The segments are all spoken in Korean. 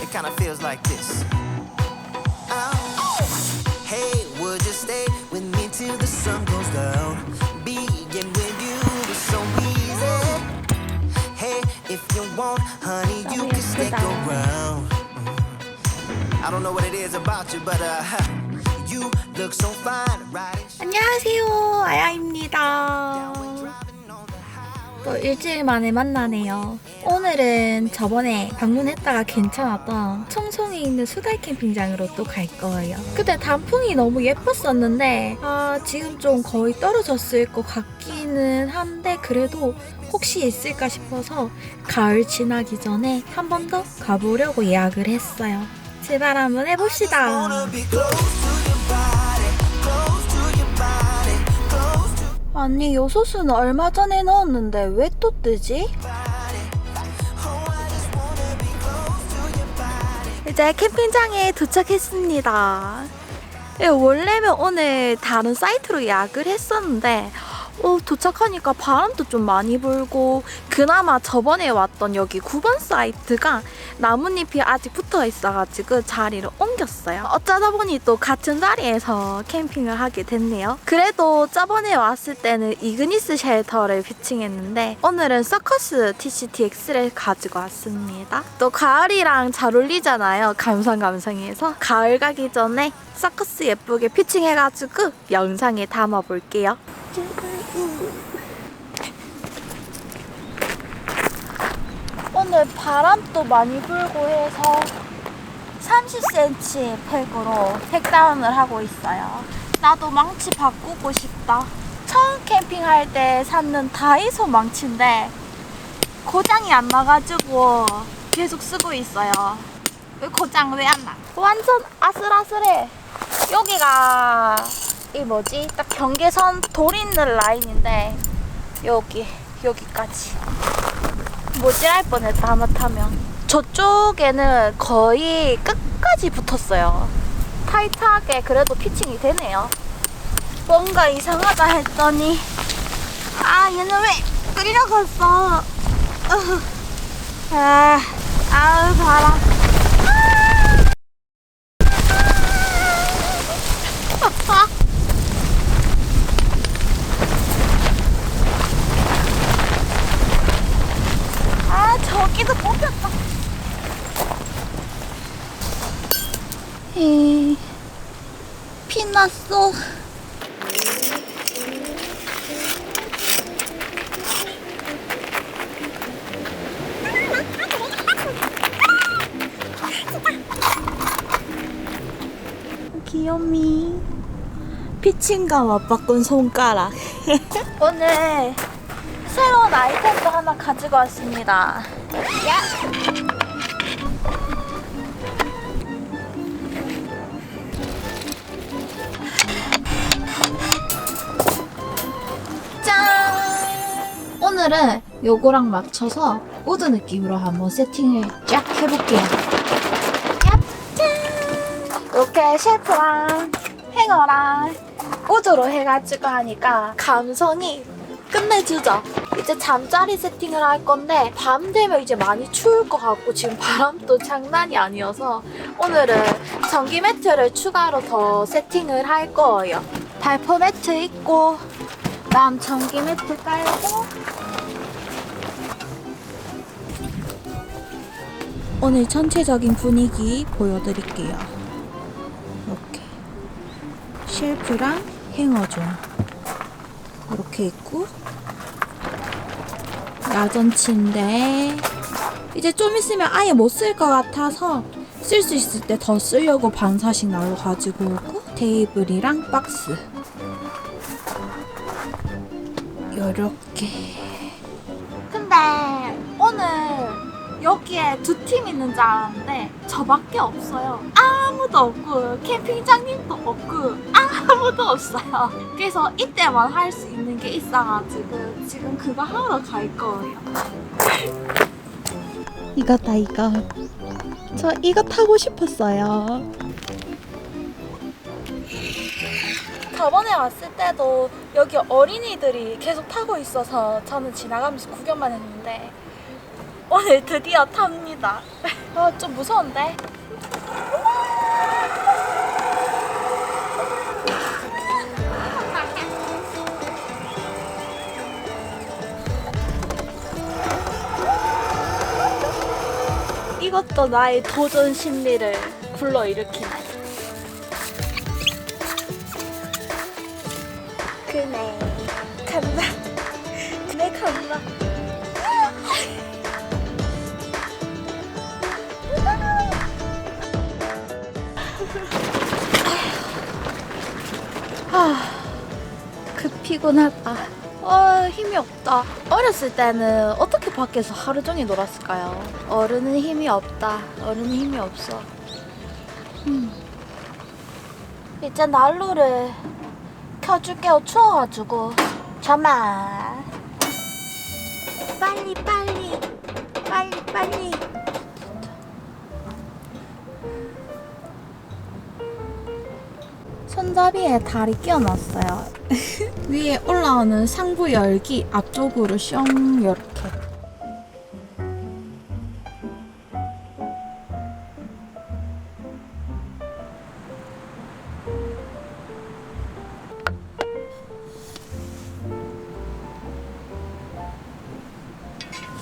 It kind of feels like this. Hey, would you stay with me till the sun goes down? Being with you is so easy. Hey, if you want, honey, you can stick around. I don't know what it is about you, but you look so fine, right? 안녕하세요, 아야입니다. 또 일주일 만에 만나네요. 오늘은 저번에 방문했다가 괜찮았던 청송에 있는 수달 캠핑장으로 또 갈 거예요. 그때 단풍이 너무 예뻤었는데 지금 좀 거의 떨어졌을 것 같기는 한데 그래도 혹시 있을까 싶어서 가을 지나기 전에 한 번 더 가보려고 예약을 했어요. 제발 한번 해봅시다. 아니, 요소수는 얼마 전에 넣었는데 왜 또 뜨지? 이제 캠핑장에 도착했습니다. 원래는 오늘 다른 사이트로 예약을 했었는데 도착하니까 바람도 좀 많이 불고 그나마 저번에 왔던 여기 9번 사이트가 나뭇잎이 아직 붙어 있어가지고 자리를 옮겼어요. 어쩌다 보니 또 같은 자리에서 캠핑을 하게 됐네요. 그래도 저번에 왔을 때는 이그니스 쉘터를 피칭했는데 오늘은 서커스 TCTX를 가지고 왔습니다. 또 가을이랑 잘 어울리잖아요. 감성해서 가을 가기 전에 서커스 예쁘게 피칭해가지고 영상에 담아볼게요. 오늘 바람도 많이 불고 해서 30cm 팩으로 팩다운을 하고 있어요. 나도 망치 바꾸고 싶다. 처음 캠핑할 때 샀는 다이소 망치인데 고장이 안 나가지고 계속 쓰고 있어요. 왜 고장 왜 안 나? 완전 아슬아슬해. 여기가 딱 경계선 돌 있는 라인인데 여기까지 모질할 뻔했다 하마터면. 저쪽에는 거의 끝까지 붙었어요. 타이트하게 그래도 피칭이 되네요. 뭔가 이상하다 했더니 얘는 왜 끌려갔어. 바람. 저기도 뽑혔다. 피났어. 귀요미. 피칭감 맞바꾼 손가락. 오늘 새로운 아이템도 하나 가지고 왔습니다. 짠! 오늘은 요거랑 맞춰서 우드 느낌으로 한번 세팅을 쫙 해볼게요. 짠! 이렇게 셰프랑 행어랑 우드로 해가지고 하니까 감성이 끝내주죠. 이제 잠자리 세팅을 할 건데 밤 되면 이제 많이 추울 것 같고 지금 바람도 장난이 아니어서 오늘은 전기 매트를 추가로 더 세팅을 할 거예요. 발포 매트 있고 그다음 전기 매트 깔고 오늘 전체적인 분위기 보여드릴게요. 이렇게 쉘프랑 행어존 이렇게 있고 야전 침대. 이제 좀 있으면 아예 못 쓸 것 같아서 쓸 수 있을 때 더 쓰려고 반사식 나로 가지고 오고 테이블이랑 박스 요렇게. 근데 오늘 여기에 2팀 있는 줄 알았는데 저밖에 없어요. 아무도 없고 캠핑장님도 없고 아무도 없어요. 그래서 이때만 할 수 있는 게 있어가지고 지금 그거 하러 갈 거예요. 이거다 이거. 저 이거 타고 싶었어요. 저번에 왔을 때도 여기 어린이들이 계속 타고 있어서 저는 지나가면서 구경만 했는데 오늘 드디어 탑니다. 좀 무서운데? 이것도 나의 도전 심리를 불러일으키네. 그네 간다. 그네 간다. 그 피곤하다. 힘이 없다. 어렸을 때는 어떻게 밖에서 하루 종일 놀았을까요? 어른은 힘이 없다. 어른은 힘이 없어. 이제 난로를 켜줄게요. 추워가지고. 잠만. 빨리 빨리 빨리 빨리. 손잡이에 다리 끼워놨어요. 위에 올라오는 상부 열기 앞쪽으로 슝 이렇게.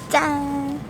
짠!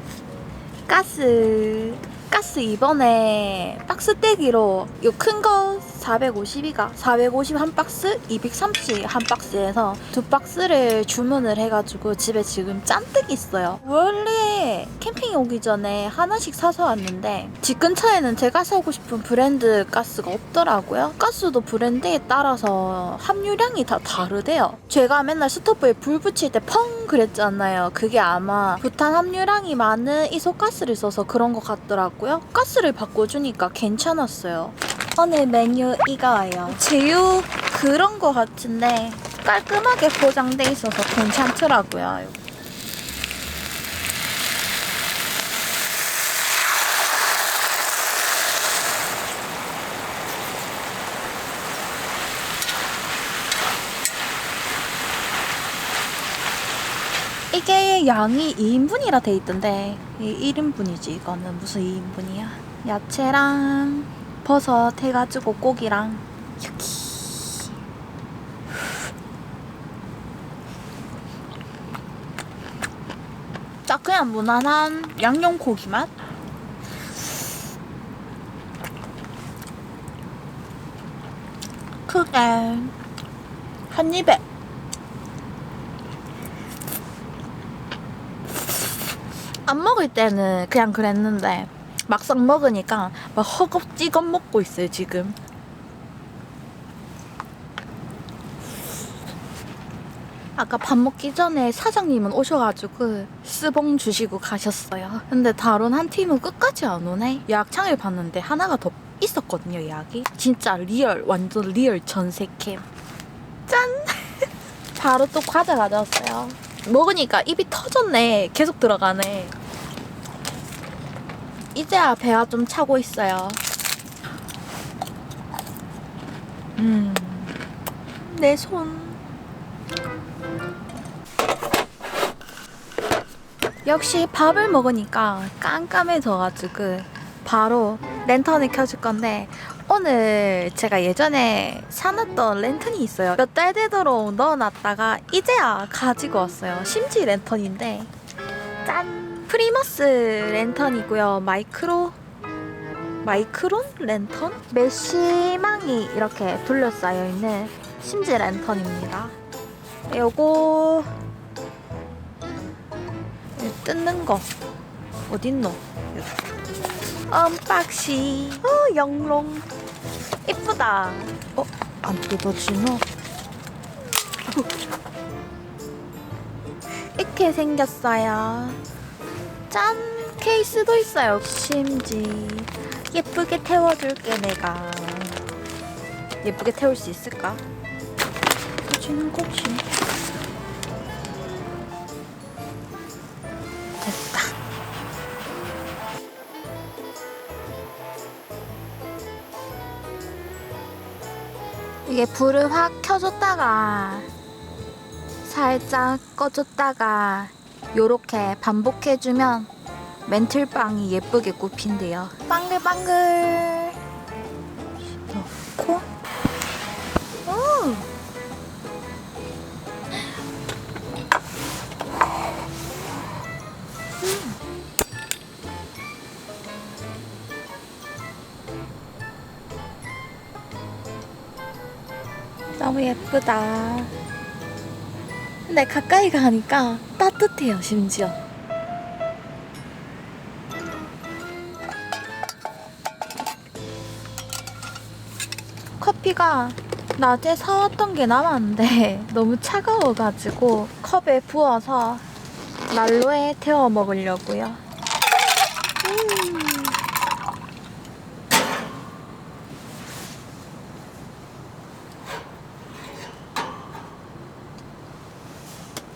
가스 이번에 박스 떼기로 요 큰 거 450이가 450 한 박스, 230 한 박스에서 두 박스를 주문을 해가지고 집에 지금 잔뜩 있어요. 원래 캠핑 오기 전에 하나씩 사서 왔는데 집 근처에는 제가 사고 싶은 브랜드 가스가 없더라고요. 가스도 브랜드에 따라서 함유량이 다 다르대요. 제가 맨날 스토브에 불 붙일 때 펑 그랬잖아요. 그게 아마 부탄 함유량이 많은 이소가스를 써서 그런 것 같더라고요. 가스를 바꿔주니까 괜찮았어요. 오늘 메뉴 이거예요. 제육 그런 거 같은데 깔끔하게 포장돼 있어서 괜찮더라고요. 이게 양이 2인분이라 돼 있던데 1인분이지. 이거는 무슨 2인분이야. 야채랑 버섯 해가지고 고기랑 여기. 딱 그냥 무난한 양념 고기 맛? 크게 한 입에. 안 먹을 때는 그냥 그랬는데 막상 먹으니까 막 허겁지겁 먹고 있어요 지금. 아까 밥 먹기 전에 사장님은 오셔가지고 스봉 주시고 가셨어요. 근데 다른 한 팀은 끝까지 안 오네. 예약창을 봤는데 하나가 더 있었거든요. 예약이 진짜 리얼, 완전 리얼 전세캠. 짠! 바로 또 과자 가져왔어요. 먹으니까 입이 터졌네. 계속 들어가네. 이제야 배가 좀 차고 있어요. 내 손. 역시 밥을 먹으니까 깜깜해져가지고 바로 랜턴을 켜줄 건데, 오늘 제가 예전에 사놨던 랜턴이 있어요. 몇 달 되도록 넣어놨다가 이제야 가지고 왔어요. 심지 랜턴인데 짠! 프리머스 랜턴이고요. 마이크론 랜턴? 메쉬망이 이렇게 둘러싸여 있는 심지 랜턴입니다. 요거 뜯는 거 어딨노? 언박싱. 영롱 이쁘다. 안 뜯어지노? 이렇게 생겼어요. 짠! 케이스도 있어요. 심지 예쁘게 태워줄게. 내가 예쁘게 태울 수 있을까? 꽂히는 거지. 됐다. 이게 불을 확 켜줬다가 살짝 꺼줬다가 요렇게 반복해주면 멘틀빵이 예쁘게 굽힌대요. 빵글빵글 넣고 너무 예쁘다. 근데 가까이 가니까 따뜻해요, 심지어. 커피가 낮에 사왔던 게 남았는데 너무 차가워가지고 컵에 부어서 난로에 데워 먹으려고요.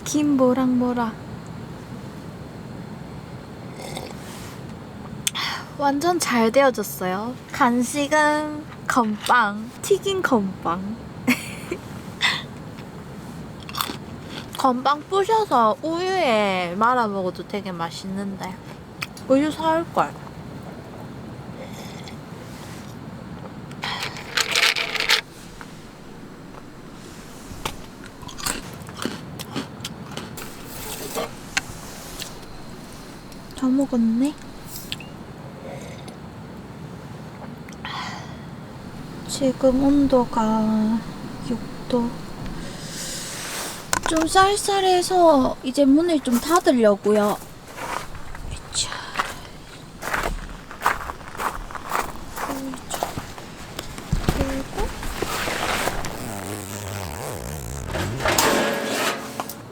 김 모락모락. 완전 잘 되어졌어요. 간식은 건빵, 튀긴 건빵. 건빵 부셔서 우유에 말아 먹어도 되게 맛있는데 우유 사올걸. 다 먹었네. 지금 온도가 6도. 좀 쌀쌀해서 이제 문을 좀 닫으려고요. 자. 그리고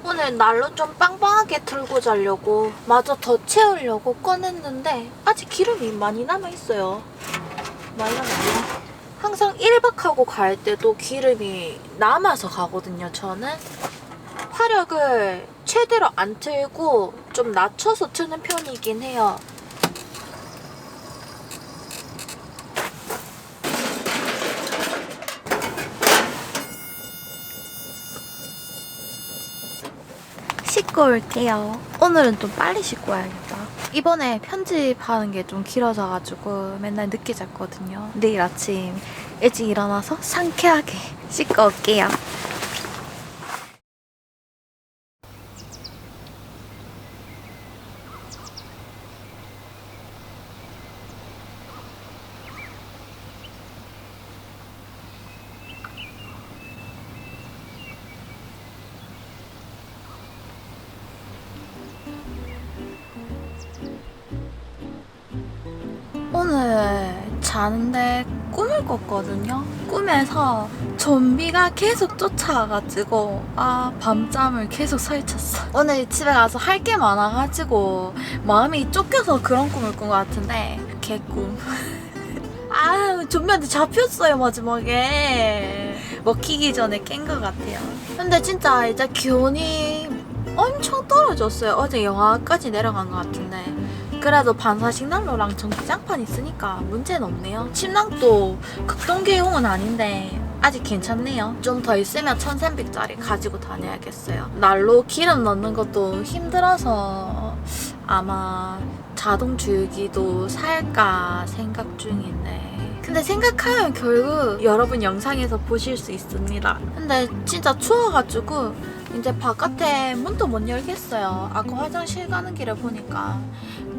오늘 난로 좀 빵빵하게 틀고 자려고 마저 더 채우려고 꺼냈는데 아직 기름이 많이 남아있어요. 많이 남았네. 항상 1박 하고 갈 때도 기름이 남아서 가거든요, 저는. 화력을 최대로 안 틀고 좀 낮춰서 트는 편이긴 해요. 씻고 올게요. 오늘은 좀 빨리 씻고 와야겠다. 이번에 편집하는 게 좀 길어져가지고 맨날 늦게 잤거든요. 내일 아침 일찍 일어나서 상쾌하게 씻고 올게요. 오늘 자는데 꿈을 꿨거든요. 꿈에서 좀비가 계속 쫓아와가지고 밤잠을 계속 설쳤어. 오늘 집에 가서 할 게 많아가지고 마음이 쫓겨서 그런 꿈을 꾼 것 같은데 개꿈. 좀비한테 잡혔어요, 마지막에. 먹히기 전에 깬 것 같아요. 근데 진짜 이제 기온이 엄청 떨어졌어요. 어제 영하까지 내려간 것 같은데 그래도 반사식 난로랑 전기장판 있으니까 문제는 없네요. 침낭도 극동계용은 아닌데 아직 괜찮네요. 좀 더 있으면 1300짜리 가지고 다녀야겠어요. 난로 기름 넣는 것도 힘들어서 아마 자동 주유기도 살까 생각 중인데 근데 생각하면 결국 여러분 영상에서 보실 수 있습니다. 근데 진짜 추워가지고 이제 바깥에 문도 못 열겠어요. 아까 화장실 가는 길에 보니까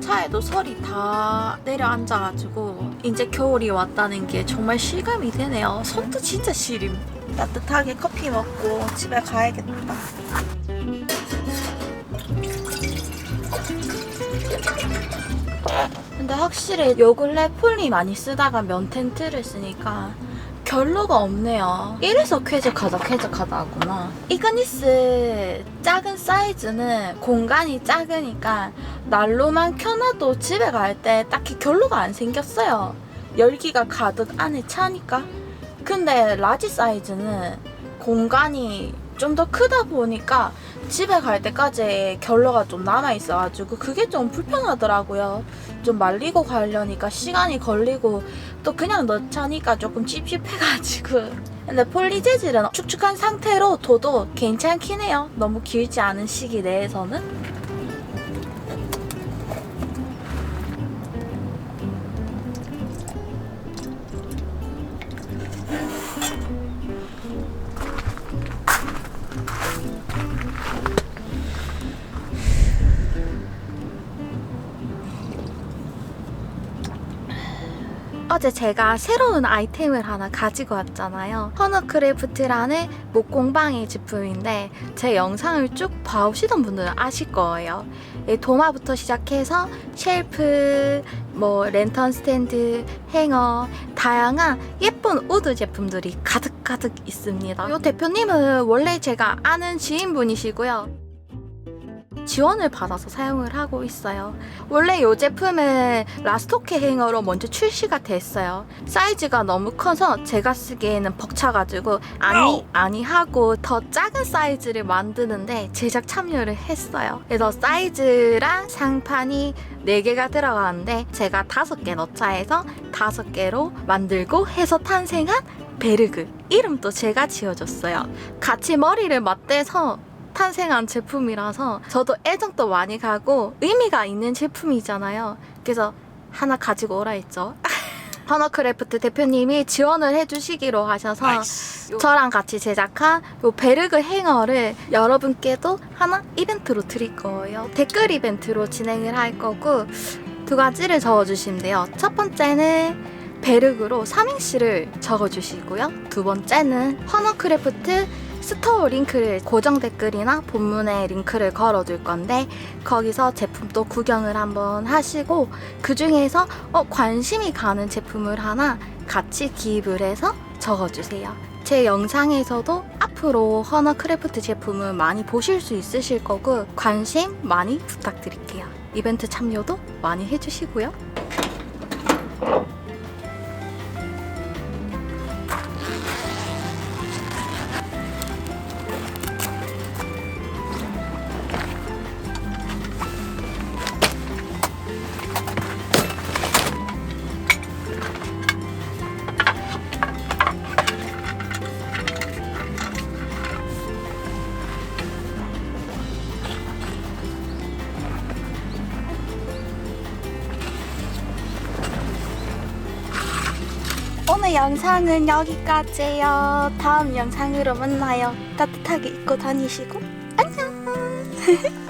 차에도 설이 다 내려앉아가지고 이제 겨울이 왔다는 게 정말 실감이 되네요. 손도 진짜 시림. 따뜻하게 커피 먹고 집에 가야겠다. 근데 확실히 요 근래 폴리 많이 쓰다가 면 텐트를 쓰니까 결로가 없네요. 이래서 쾌적하다 하구나. 이그니스 작은 사이즈는 공간이 작으니까 난로만 켜놔도 집에 갈 때 딱히 결로가 안 생겼어요. 열기가 가득 안에 차니까. 근데 라지 사이즈는 공간이 좀 더 크다 보니까 집에 갈 때까지 결로가 좀 남아있어가지고 그게 좀 불편하더라고요. 좀 말리고 가려니까 시간이 걸리고 또 그냥 넣자니까 조금 찝찝해가지고. 근데 폴리 재질은 축축한 상태로 둬도 괜찮긴 해요. 너무 길지 않은 시기 내에서는. 어제 제가 새로운 아이템을 하나 가지고 왔잖아요. 허너크래프트라는 목공방의 제품인데 제 영상을 쭉 봐오시던 분들은 아실 거예요. 도마부터 시작해서 쉘프, 랜턴 스탠드, 행어, 다양한 예쁜 우드 제품들이 가득가득 있습니다. 이 대표님은 원래 제가 아는 지인분이시고요. 지원을 받아서 사용을 하고 있어요. 원래 이 제품은 라스토케 행어로 먼저 출시가 됐어요. 사이즈가 너무 커서 제가 쓰기에는 벅차가지고 아니 하고 더 작은 사이즈를 만드는데 제작 참여를 했어요. 그래서 사이즈랑 상판이 4개가 들어가는데 제가 5개 넣자 해서 5개로 만들고 해서 탄생한 베르그. 이름도 제가 지어줬어요. 같이 머리를 맞대서 탄생한 제품이라서 저도 애정도 많이 가고 의미가 있는 제품이잖아요. 그래서 하나 가지고 오라 했죠. 허너크래프트 대표님이 지원을 해주시기로 하셔서 저랑 같이 제작한 요 베르그 행어를 여러분께도 하나 이벤트로 드릴 거예요. 댓글 이벤트로 진행을 할 거고 2가지를 적어주시면 돼요. 첫 번째는 베르그로 삼행시를 적어주시고요. 2번째는 허너크래프트 스토어 링크를 고정 댓글이나 본문에 링크를 걸어둘 건데 거기서 제품 또 구경을 한번 하시고 그 중에서 관심이 가는 제품을 하나 같이 기입을 해서 적어주세요. 제 영상에서도 앞으로 허너크래프트 제품을 많이 보실 수 있으실 거고 관심 많이 부탁드릴게요. 이벤트 참여도 많이 해주시고요. 오늘 영상은 여기까지예요. 다음 영상으로 만나요. 따뜻하게 입고 다니시고 안녕.